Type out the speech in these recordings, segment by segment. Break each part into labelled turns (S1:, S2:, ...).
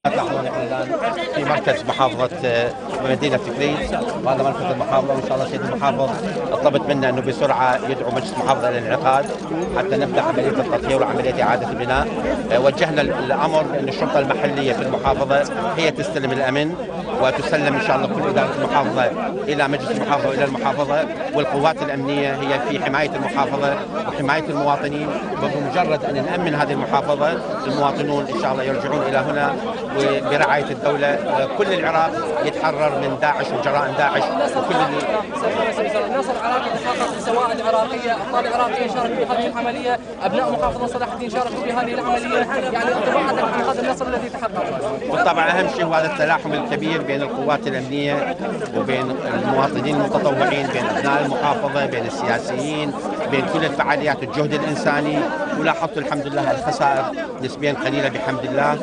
S1: تلاحظون احنا الان في مركز محافظه مدينه تكريت، وهذا مركز المحافظه، وان شاء الله سيد المحافظ طلبت منا انه بسرعه يدعو مجلس المحافظه الى الانعقاد حتى نبدا عمليه التطهير وعمليه اعاده البناء. وجهنا الامر ان الشرطه المحليه في المحافظه هي تستلم الامن وتسلم ان شاء الله كل اداره المحافظه الى مجلس المحافظه والى المحافظه، والقوات الامنيه هي في حمايه المحافظه وحمايه المواطنين. وبمجرد ان نامن هذه المحافظه المواطنون ان شاء الله يرجعون الى هنا وبرعايه الدوله، وكل العراق يتحرر من داعش وجرائم داعش وكل
S2: ناصر عراقي تحقق سواء العراقيه، ابطال العراقيه شاركوا في هذه العمليه، ابناء محافظه صلاح الدين شاركوا في هذه العمليه، يعني انطباعاتك عن هذا النصر الذي تحقق؟
S1: بالطبع اهم شيء هو هذا التلاحم الكبير بين القوات الامنيه وبين المواطنين المتطوعين، بين ابناء المحافظه، بين السياسيين، بين كل الفعاليات، الجهد الانساني. ولاحظت الحمد لله الخسائر نسبيا قليله بحمد الله.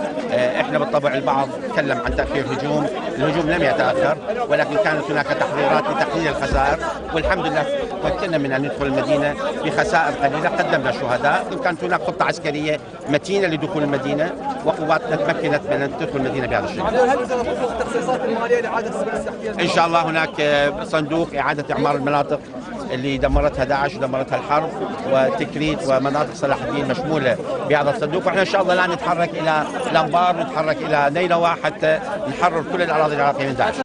S1: احنا بالطبع البعض تكلم عن تاخير هجوم، الهجوم لم يتاخر ولكن كانت هناك تحضيرات لتقليل الخسائر، والحمد لله تمكنا من ان ندخل المدينه بخسائر قليله، قدمنا شهداء، كانت هناك خطه عسكريه متينه لدخول المدينه وقواتنا تمكنت من ان تدخل المدينه بهذا الشكل.
S2: هل ستفرض التخصيصات الماليه لاعاده الاحتياج؟
S1: ان شاء الله هناك صندوق اعاده اعمار المناطق اللي دمرتها داعش ودمرتها الحرب، وتكريت ومناطق صلاح الدين مشموله بهذا الصندوق، واحنا ان شاء الله الان نتحرك الى الانبار ونتحرك الى نينوى حتى نحرر كل الاراضي العراقيه من داعش.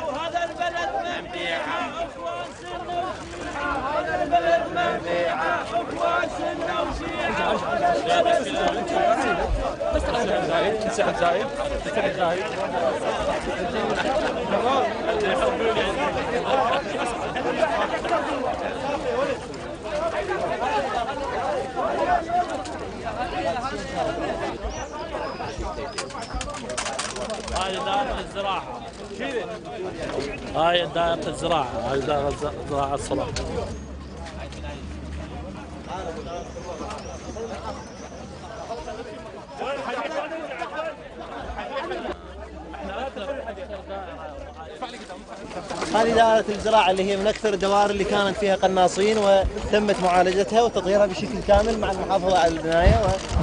S3: وهذا البلد مبيعة اخوان سنة وشيعة، هذا البلد مبيعة اخوان سنة وشيعة.
S4: تسعة زايد
S3: هذه دائرة الزراعة، هاي دائرة الزراعة، هاي دائرة الزراعة الصلاح.
S5: هذه دائرة الزراعة اللي هي من أكثر الدوائر اللي كانت فيها قناصين وتمت معالجتها وتطهيرها بشكل كامل مع المحافظة على البناية،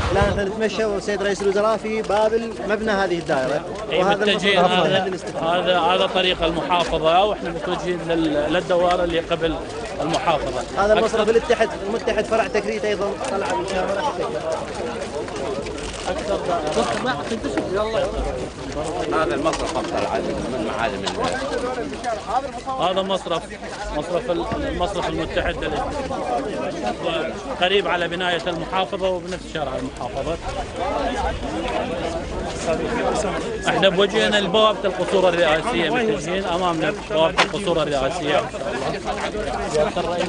S5: والآن نتمشى والسيد رئيس الوزراء في باب مبنى هذه الدائرة.
S3: متجهين هذا طريق المحافظة، واحنا متوجهين للدوائر اللي قبل المحافظة.
S5: هذا المصرف المتحد فرع تكريت أيضا طلع بالكاميرا.
S1: هذا المصرف افضل من معالم
S3: هذا مصرف المتحد قريب على بناية المحافظة وبنفس شارع المحافظة. احنا بوجهنا لبوابة القصور الرئاسية، متجهين امامنا بوابة القصور الرئاسية ان شاء الله.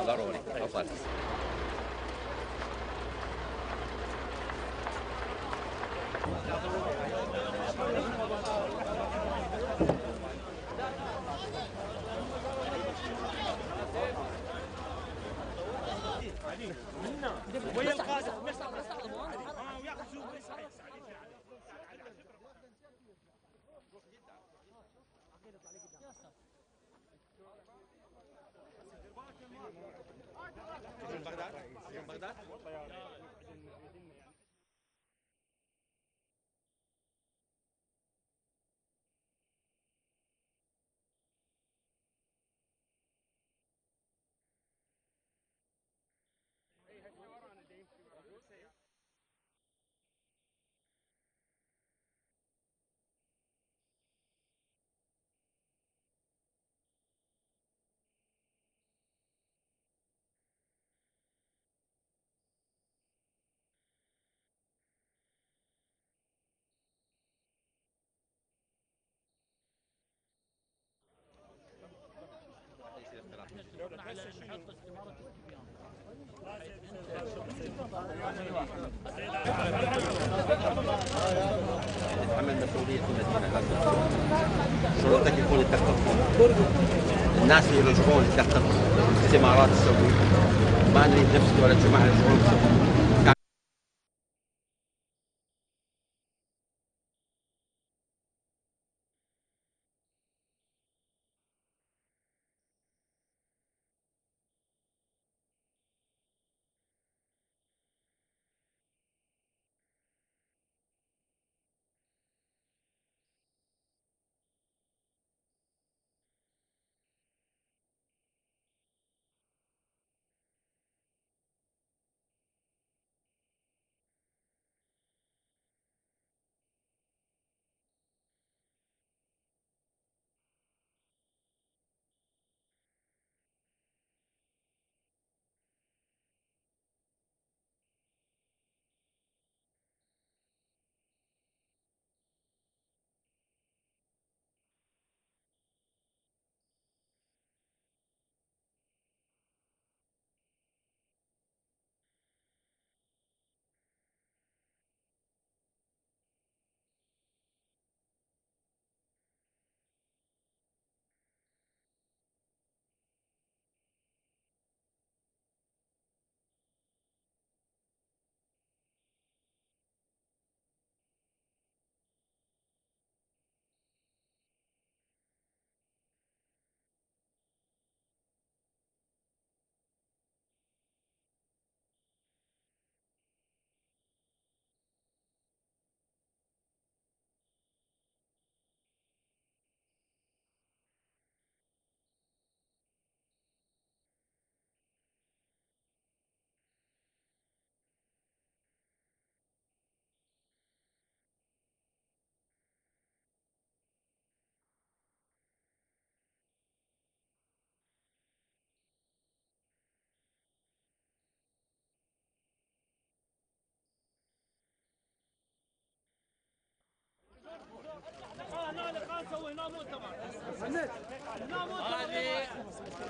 S1: ضروري تفضل. تتحمل مسؤولية المدينة. شروطك يكون التخطيط. الناس اللي يرجعون لتخطيط الاستثمارات السعودية ما نريد نفسد ولا جماعة يرجعون السعودية.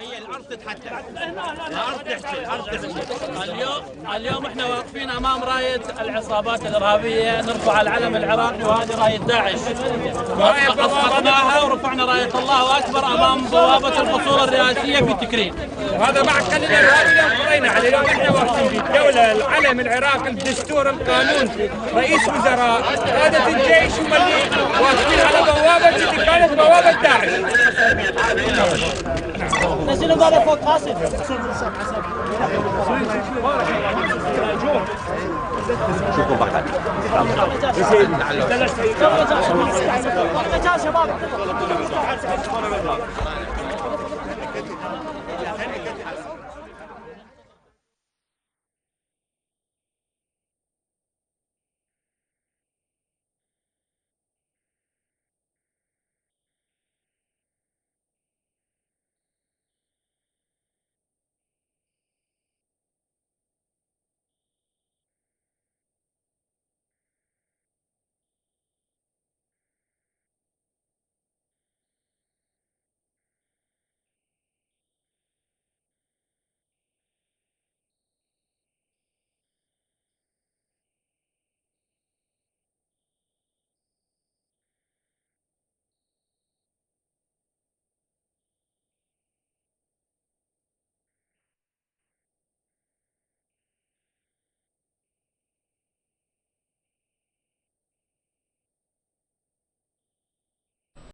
S1: هي الارض تتحدث، الارض تحكي، الارض تحكي.
S3: اليوم احنا واقفين امام رايه العصابات الارهابيه، نرفع العلم العراقي وهذه رايه داعش. اسقطناها ورفعنا رايه الله اكبر امام بوابه القصور الرئاسيه في تكريت.
S4: وهذا مع كل الارهاب اللي قرينا عليه. اليوم احنا واقفين في الدوله، العلم العراقي، الدستور، القانون، رئيس وزراء، قاده الجيش، هم اللي واقفين على بوابه اللي كانت بوابه داعش.
S5: نزلوا هذا فوق قاسم.
S1: شوفوا بعد.
S5: شباب